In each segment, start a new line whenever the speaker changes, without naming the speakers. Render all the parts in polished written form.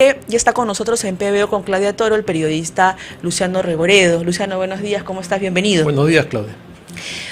Ya está con nosotros en PBO con Claudia Toro, el periodista Luciano Reboredo. Luciano, buenos días, ¿cómo estás? Bienvenido.
Buenos días, Claudia.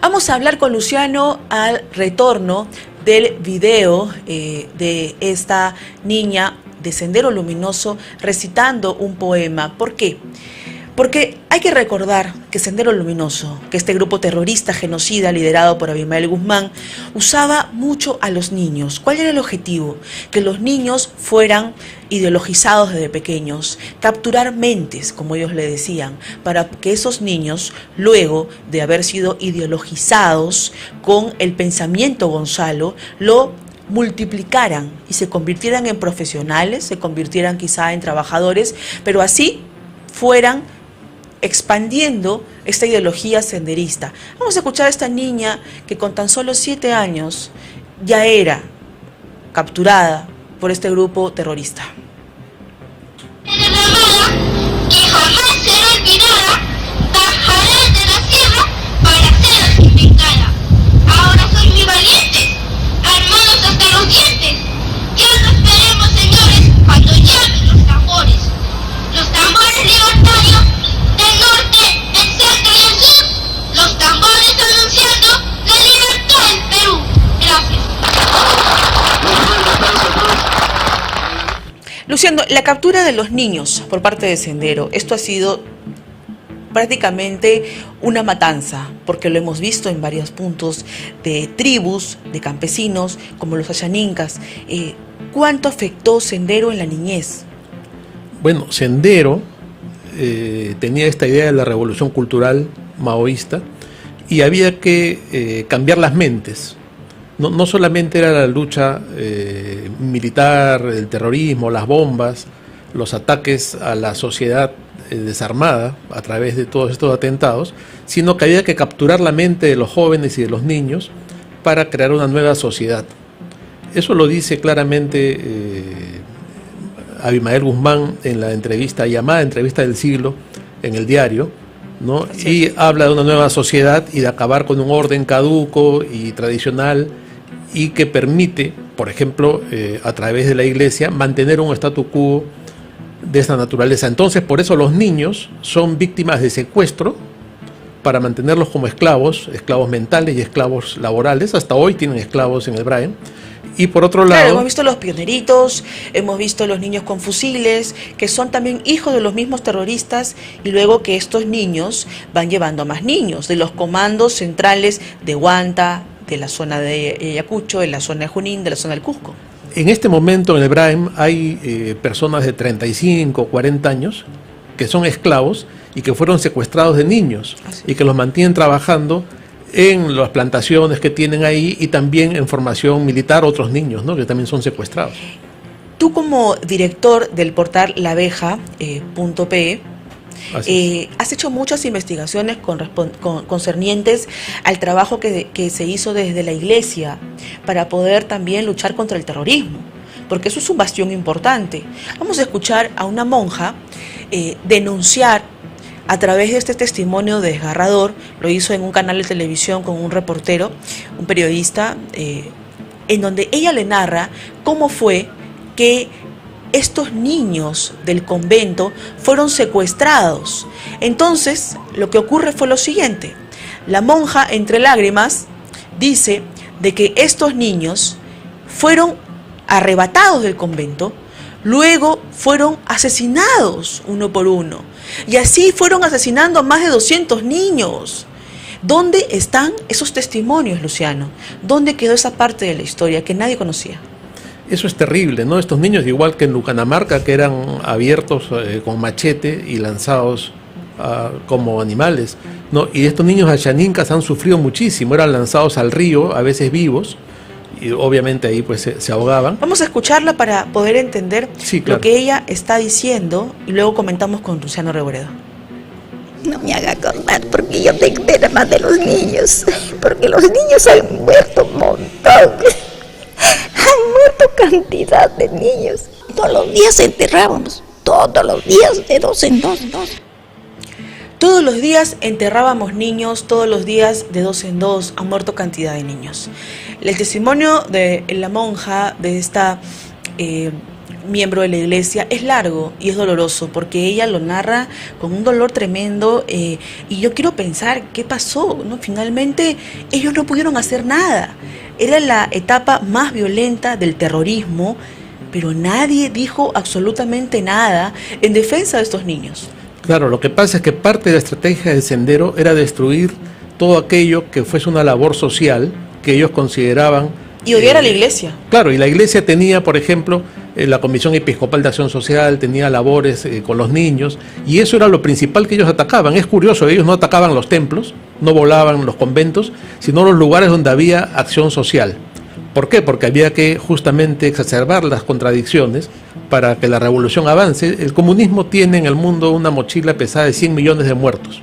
Vamos a hablar con Luciano al retorno del video de esta niña de Sendero Luminoso recitando un poema. ¿Por qué? Porque hay que recordar que Sendero Luminoso, que este grupo terrorista genocida liderado por Abimael Guzmán, usaba mucho a los niños. ¿Cuál era el objetivo? Que los niños fueran ideologizados desde pequeños, capturar mentes, como ellos le decían, para que esos niños, luego de haber sido ideologizados con el pensamiento Gonzalo, lo multiplicaran y se convirtieran en profesionales, se convirtieran quizá en trabajadores, pero así fueran expandiendo esta ideología senderista. Vamos a escuchar a esta niña que con tan solo 7 años ya era capturada por este grupo terrorista.
Que jamás será olvidada, bajaré de la sierra para hacer al que me encara. Ahora soy muy valiente, armados hasta los dientes. Ya no esperemos, señores, cuando llamen los tambores. Los tambores libertarios del norte, del centro y el sur. Los tambores anunciando la libertad del Perú. Gracias.
Luciano, la captura de los niños por parte de Sendero, esto ha sido prácticamente una matanza, porque lo hemos visto en varios puntos de tribus, de campesinos, como los ayaninkas. ¿Cuánto afectó Sendero en la niñez?
Bueno, Sendero tenía esta idea de la revolución cultural maoísta y había que cambiar las mentes. No solamente era la lucha militar, el terrorismo, las bombas, los ataques a la sociedad desarmada a través de todos estos atentados, sino que había que capturar la mente de los jóvenes y de los niños para crear una nueva sociedad. Eso lo dice claramente Abimael Guzmán en la entrevista, llamada entrevista del siglo, en el diario, ¿no? Y habla de una nueva sociedad y de acabar con un orden caduco y tradicional y que permite, por ejemplo, a través de la iglesia, mantener un statu quo de esta naturaleza. Entonces, por eso los niños son víctimas de secuestro para mantenerlos como esclavos mentales y esclavos laborales. Hasta hoy tienen esclavos en el Brain. Y por otro lado...
Claro, hemos visto los pioneritos, hemos visto los niños con fusiles, que son también hijos de los mismos terroristas, y luego que estos niños van llevando a más niños, de los comandos centrales de Huanta, de la zona de Ayacucho, de la zona de Junín, de la zona del Cusco.
En este momento en el Brain hay personas de 35, 40 años que son esclavos y que fueron secuestrados de niños y que los mantienen trabajando en las plantaciones que tienen ahí y también en formación militar otros niños, ¿no?, que también son secuestrados.
Tú como director del portal laveja.pe has hecho muchas investigaciones concernientes al trabajo que se hizo desde la iglesia para poder también luchar contra el terrorismo, porque eso es un bastión importante. Vamos a escuchar a una monja denunciar a través de este testimonio desgarrador. Lo hizo en un canal de televisión con un reportero, un periodista, en donde ella le narra cómo fue que estos niños del convento fueron secuestrados. Entonces, lo que ocurre fue lo siguiente. La monja, entre lágrimas, dice de que estos niños fueron arrebatados del convento, luego fueron asesinados uno por uno. Y así fueron asesinando a más de 200 niños. ¿Dónde están esos testimonios, Luciano? ¿Dónde quedó esa parte de la historia que nadie conocía?
Eso es terrible, ¿no? Estos niños, igual que en Lucanamarca, que eran abiertos con machete y lanzados como animales, ¿no? Y estos niños ayaninkas han sufrido muchísimo, eran lanzados al río, a veces vivos, y obviamente ahí pues se ahogaban.
Vamos a escucharla para poder entender lo que ella está diciendo y luego comentamos con Luciano Reboredo.
No me haga acordar porque yo tengo pena más de los niños, porque los niños han muerto un montón. Han muerto cantidad de niños. Todos los días enterrábamos, todos los días, de 2 en 2.
Todos los días enterrábamos niños, todos los días de 2 en 2 han muerto cantidad de niños. El testimonio de la monja, de esta miembro de la iglesia, es largo y es doloroso, porque ella lo narra con un dolor tremendo, y yo quiero pensar qué pasó, ¿no? Finalmente ellos no pudieron hacer nada, era la etapa más violenta del terrorismo, pero nadie dijo absolutamente nada en defensa de estos niños.
Claro, lo que pasa es que parte de la estrategia del Sendero era destruir todo aquello que fuese una labor social que ellos consideraban...
Y odiar a la iglesia.
Claro, y la iglesia tenía, por ejemplo, la Comisión Episcopal de Acción Social, tenía labores con los niños, y eso era lo principal que ellos atacaban. Es curioso, ellos no atacaban los templos, no volaban los conventos, sino los lugares donde había acción social. ¿Por qué? Porque había que justamente exacerbar las contradicciones para que la revolución avance. El comunismo tiene en el mundo una mochila pesada de 100 millones de muertos.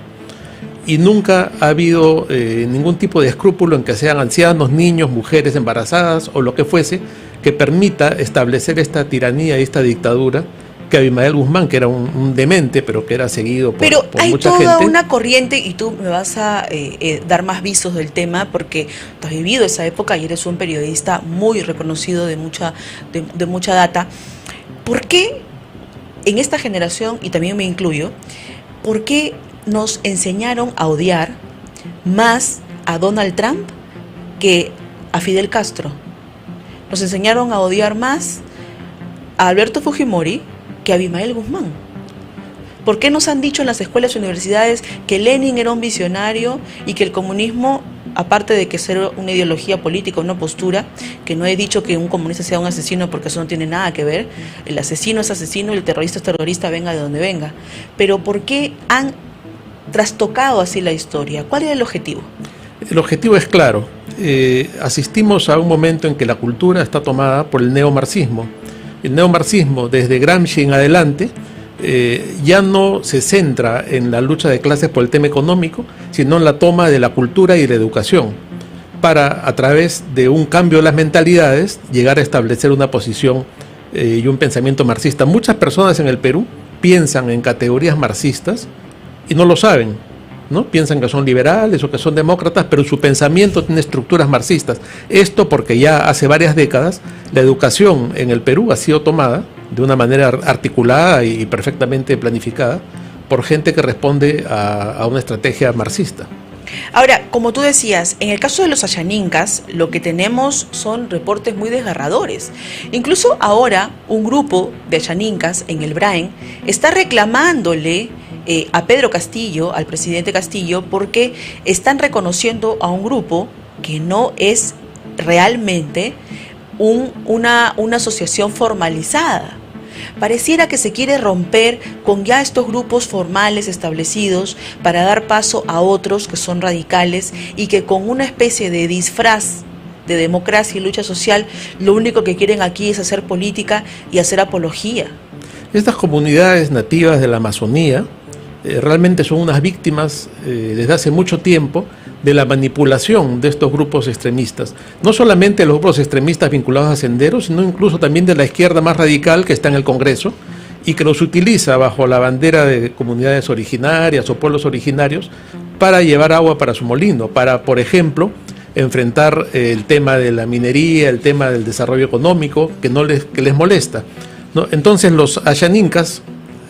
Y nunca ha habido ningún tipo de escrúpulo en que sean ancianos, niños, mujeres embarazadas o lo que fuese, que permita establecer esta tiranía y esta dictadura que Abimael Guzmán, que era un demente, pero que era seguido por mucha gente.
Pero hay toda una corriente, y tú me vas a dar más visos del tema, porque tú has vivido esa época y eres un periodista muy reconocido de mucha data. ¿Por qué en esta generación, y también me incluyo, por qué nos enseñaron a odiar más a Donald Trump que a Fidel Castro? Nos enseñaron a odiar más a Alberto Fujimori que a Abimael Guzmán. ¿Por qué nos han dicho en las escuelas y universidades que Lenin era un visionario y que el comunismo, aparte de que ser una ideología política, una postura, que no he dicho que un comunista sea un asesino porque eso no tiene nada que ver, el asesino es asesino y el terrorista es terrorista, venga de donde venga? Pero ¿por qué han trastocado así la historia? ¿Cuál era el objetivo?
El objetivo es claro. Asistimos a un momento en que la cultura está tomada por el neomarxismo. El neomarxismo, desde Gramsci en adelante, ya no se centra en la lucha de clases por el tema económico, sino en la toma de la cultura y la educación, para, a través de un cambio de las mentalidades, llegar a establecer una posición y un pensamiento marxista. Muchas personas en el Perú piensan en categorías marxistas y no lo saben, ¿no? Piensan que son liberales o que son demócratas, pero su pensamiento tiene estructuras marxistas. Esto porque ya hace varias décadas la educación en el Perú ha sido tomada de una manera articulada y perfectamente planificada por gente que responde a una estrategia marxista.
Ahora, como tú decías, en el caso de los Ayanincas, lo que tenemos son reportes muy desgarradores. Incluso ahora, un grupo de Ayanincas en el Brain está reclamándole a Pedro Castillo, al presidente Castillo, porque están reconociendo a un grupo que no es realmente una asociación formalizada. Pareciera que se quiere romper con ya estos grupos formales establecidos para dar paso a otros que son radicales y que con una especie de disfraz de democracia y lucha social, lo único que quieren aquí es hacer política y hacer apología.
Estas comunidades nativas de la Amazonía realmente son unas víctimas desde hace mucho tiempo de la manipulación de estos grupos extremistas. No solamente los grupos extremistas vinculados a Sendero, sino incluso también de la izquierda más radical que está en el Congreso y que los utiliza bajo la bandera de comunidades originarias o pueblos originarios para llevar agua para su molino, para, por ejemplo, enfrentar el tema de la minería, el tema del desarrollo económico, que les molesta, ¿no? Entonces los Ayanincas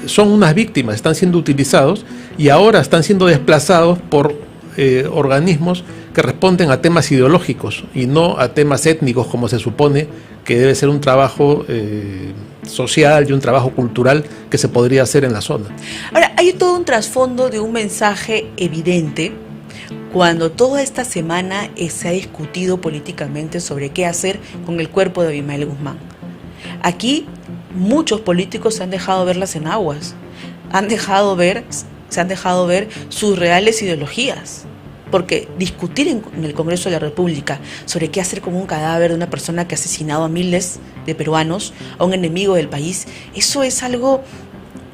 son unas víctimas, están siendo utilizados y ahora están siendo desplazados por organismos que responden a temas ideológicos y no a temas étnicos, como se supone que debe ser un trabajo social y un trabajo cultural que se podría hacer en la zona.
Ahora, hay todo un trasfondo de un mensaje evidente cuando toda esta semana se ha discutido políticamente sobre qué hacer con el cuerpo de Abimael Guzmán. Aquí muchos políticos se han dejado ver las enaguas, se han dejado ver sus reales ideologías, porque discutir en el Congreso de la República sobre qué hacer con un cadáver de una persona que ha asesinado a miles de peruanos, a un enemigo del país, eso es algo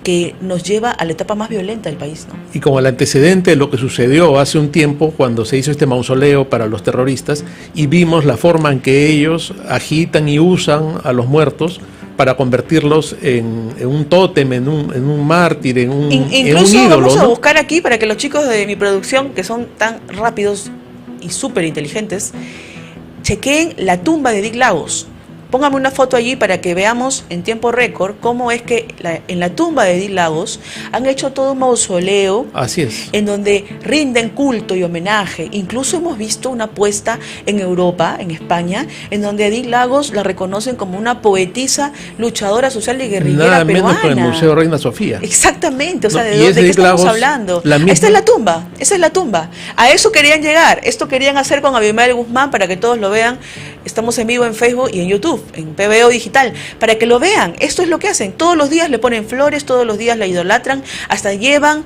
que nos lleva a la etapa más violenta del país, ¿no?
Y como el antecedente de lo que sucedió hace un tiempo cuando se hizo este mausoleo para los terroristas y vimos la forma en que ellos agitan y usan a los muertos para convertirlos en un tótem, en un mártir, en un ídolo.
Vamos a buscar aquí para que los chicos de mi producción, que son tan rápidos y súper inteligentes, chequeen la tumba de Dick Lagos. Póngame una foto allí para que veamos en tiempo récord cómo es que en la tumba de Edith Lagos han hecho todo un mausoleo.
Así es.
En donde rinden culto y homenaje. Incluso hemos visto una puesta en Europa, en España, en donde Edith Lagos la reconocen como una poetisa, luchadora social y guerrillera
Nada
peruana.
menos con el Museo Reina Sofía.
Exactamente, o sea,
No,
¿de qué estamos
Lagos,
hablando?
misma...
Esta es la tumba, esa es la tumba. A eso querían llegar, esto querían hacer con Abimael Guzmán para que todos lo vean. Estamos en vivo en Facebook y en YouTube, en PBO Digital, para que lo vean. Esto es lo que hacen. Todos los días le ponen flores, todos los días la idolatran, hasta llevan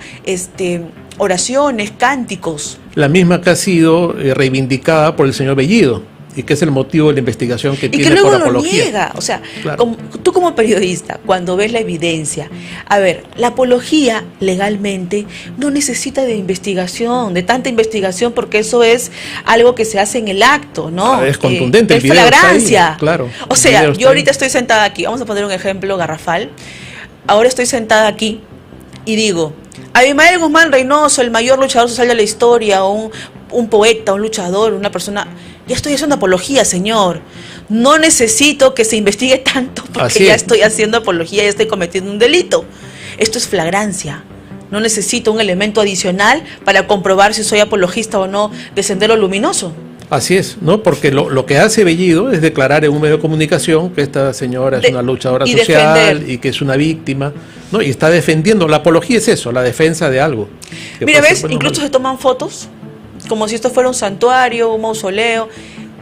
oraciones, cánticos.
La misma que ha sido reivindicada por el señor Bellido, y que es el motivo de la investigación que tiene por apología. Y que luego lo niega.
O sea, claro. Tú como periodista, cuando ves la evidencia, a ver, la apología legalmente no necesita de investigación, de tanta investigación, porque eso es algo que se hace en el acto, ¿no?
Es contundente,
el video flagrancia.
Está ahí, claro.
O sea, yo ahorita estoy sentada aquí, vamos a poner un ejemplo garrafal. Ahora estoy sentada aquí y digo, Abimael Guzmán Reynoso, el mayor luchador social de la historia, un poeta, un luchador, una persona... Ya estoy haciendo apología, señor. No necesito que se investigue tanto porque ya estoy haciendo apología, ya estoy cometiendo un delito. Esto es flagrancia. No necesito un elemento adicional para comprobar si soy apologista o no de Sendero Luminoso.
Así es, ¿no? Porque lo que hace Bellido es declarar en un medio de comunicación que esta señora es una luchadora social y que es una víctima, ¿no? Y está defendiendo. La apología es eso, la defensa de algo.
Mira, ves, incluso se toman fotos como si esto fuera un santuario, un mausoleo,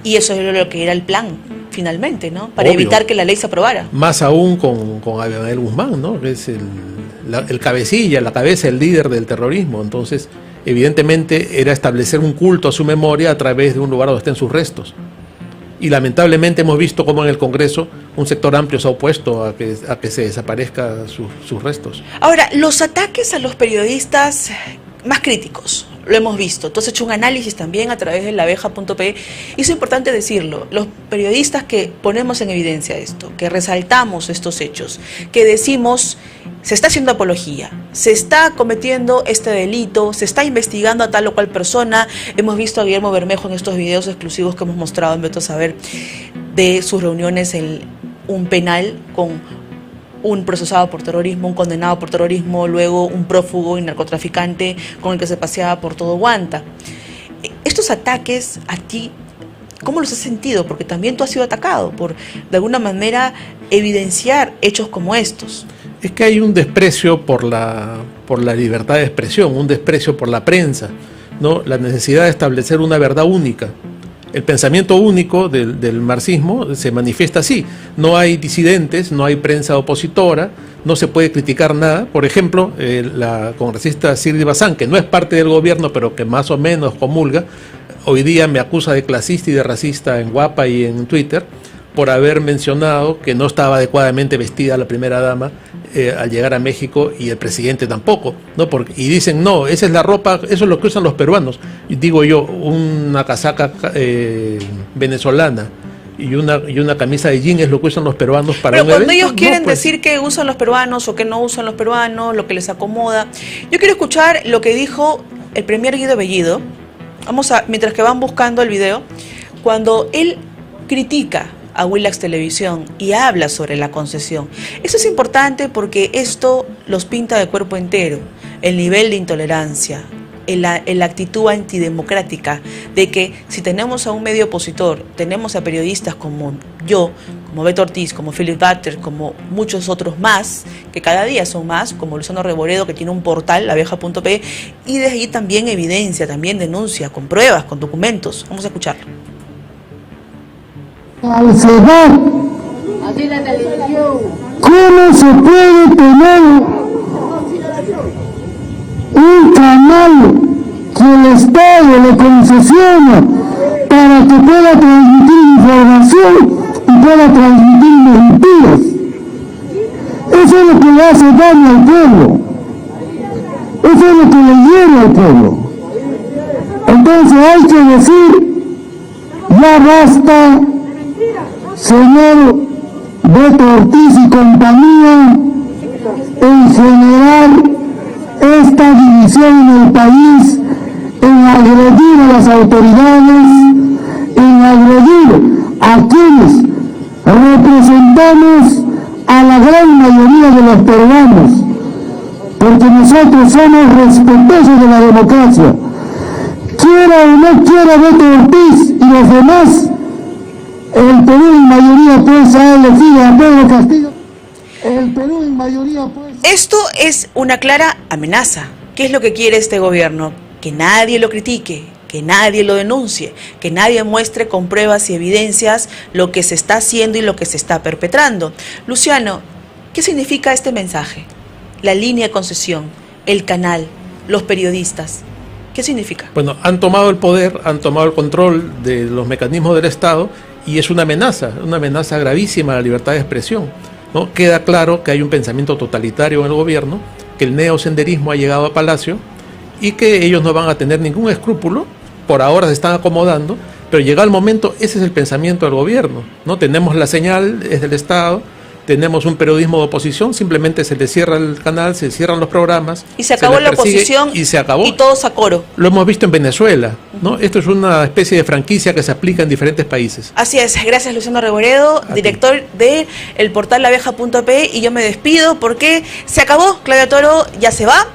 y eso es lo que era el plan, finalmente, ¿no? Para evitar que la ley se aprobara.
Más aún con Abimael Guzmán, ¿no? Que es el cabecilla, la cabeza, el líder del terrorismo. Entonces, evidentemente, era establecer un culto a su memoria a través de un lugar donde estén sus restos. Y lamentablemente hemos visto cómo en el Congreso un sector amplio se ha opuesto a que se desaparezcan sus restos.
Ahora, los ataques a los periodistas más críticos, lo hemos visto. Tú has hecho un análisis también a través de laveja.pe y es importante decirlo, los periodistas que ponemos en evidencia esto, que resaltamos estos hechos, que decimos se está haciendo apología, se está cometiendo este delito, se está investigando a tal o cual persona. Hemos visto a Guillermo Bermejo en estos videos exclusivos que hemos mostrado en Beto Saber de sus reuniones en un penal con un procesado por terrorismo, un condenado por terrorismo, luego un prófugo y narcotraficante con el que se paseaba por todo Huanta. Estos ataques a ti, ¿cómo los has sentido? Porque también tú has sido atacado por, de alguna manera, evidenciar hechos como estos.
Es que hay un desprecio por la libertad de expresión, un desprecio por la prensa, ¿no? La necesidad de establecer una verdad única. El pensamiento único del marxismo se manifiesta así. No hay disidentes, no hay prensa opositora, no se puede criticar nada. Por ejemplo, la congresista Sirdi Bazán, que no es parte del gobierno, pero que más o menos comulga, hoy día me acusa de clasista y de racista en Guapa y en Twitter, por haber mencionado que no estaba adecuadamente vestida la primera dama al llegar a México y el presidente tampoco, ¿no? Y dicen, no, esa es la ropa, eso es lo que usan los peruanos. Y digo yo, una casaca venezolana y una camisa de jean es lo que usan los peruanos para un evento.
Pero cuando ellos quieren decir que usan los peruanos o que no usan los peruanos, lo que les acomoda. Yo quiero escuchar lo que dijo el premier Guido Bellido, mientras que van buscando el video, cuando él critica a Willax Televisión y habla sobre la concesión. Eso es importante porque esto los pinta de cuerpo entero, el nivel de intolerancia, la actitud antidemocrática de que si tenemos a un medio opositor, tenemos a periodistas como yo, como Beto Ortiz, como Philip Butter, como muchos otros más, que cada día son más, como Luciano Reboredo, que tiene un portal, laveja.pe, y de ahí también evidencia, también denuncia, con pruebas, con documentos. Vamos a escucharlo.
Falsedad. ¿Cómo se puede tener un canal que el Estado le concesiona para que pueda transmitir información y pueda transmitir mentiras? Eso es lo que le hace daño al pueblo. Eso es lo que le hiere al pueblo. Entonces hay que decir, ya basta, señor Beto Ortiz y compañía, en generar esta división en el país, en agredir a las autoridades, en agredir a quienes representamos a la gran mayoría de los peruanos, porque nosotros somos respetuosos de la democracia. Quiera o no quiera Beto Ortiz y los demás, el Perú en mayoría pues ha elegido a Pedro Castillo. El Perú en mayoría pues...
Esto es una clara amenaza. ¿Qué es lo que quiere este gobierno? Que nadie lo critique, que nadie lo denuncie, que nadie muestre con pruebas y evidencias lo que se está haciendo y lo que se está perpetrando. Luciano, ¿qué significa este mensaje? La línea de concesión, el canal, los periodistas. ¿Qué significa?
Bueno, han tomado el poder, han tomado el control de los mecanismos del Estado y es una amenaza gravísima a la libertad de expresión, ¿no? Queda claro que hay un pensamiento totalitario en el gobierno, que el neosenderismo ha llegado a Palacio y que ellos no van a tener ningún escrúpulo. Por ahora se están acomodando, pero llega el momento, ese es el pensamiento del gobierno, ¿no? Tenemos la señal, es del Estado, tenemos un periodismo de oposición, simplemente se le cierra el canal, se cierran los programas.
Y se acabó la oposición
y se acabó.
Y todos a coro.
Lo hemos visto en Venezuela, ¿no? Esto es una especie de franquicia que se aplica en diferentes países.
Así es, gracias Luciano Reboredo, director de el portal laveja.pe, y yo me despido porque se acabó, Claudia Toro ya se va.